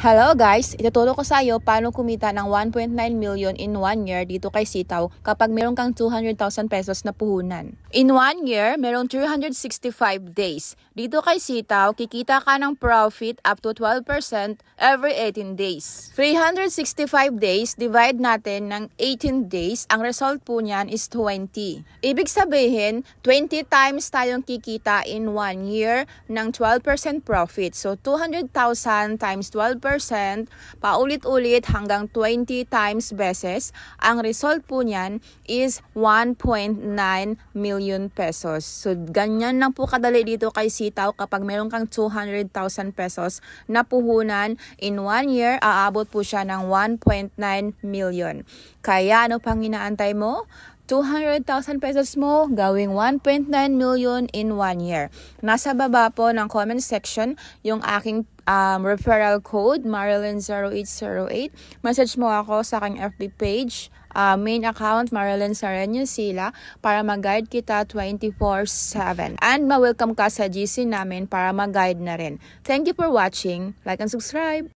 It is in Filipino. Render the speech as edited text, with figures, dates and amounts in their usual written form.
Hello guys! Ituturo ko sa iyo paano kumita ng 1.9 million in 1 year dito kay Sitaw kapag meron kang 200,000 pesos na puhunan. In 1 year, merong 365 days. Dito kay Sitaw, kikita ka ng profit up to 12% every 18 days. 365 days, divide natin ng 18 days, ang result po niyan is 20. Ibig sabihin, 20 times tayong kikita in 1 year ng 12% profit. So, 200,000 times 12%, paulit-ulit hanggang 20 times beses, ang result po niyan is 1.9 million pesos. So, ganyan lang po kadali dito kay Sitaw kapag meron kang 200,000 pesos na puhunan in 1 year, aabot po siya ng 1.9 million. Kaya ano pang inaantay mo? 200,000 pesos mo, gawing 1.9 million in 1 year. Nasa baba po ng comment section yung aking referral code, Marilyn0808. Message mo ako sa aking FB page, main account, Marilyn Sareño Sila, para mag-guide kita 24/7. And ma-welcome ka sa GC namin para mag-guide na rin. Thank you for watching. Like and subscribe!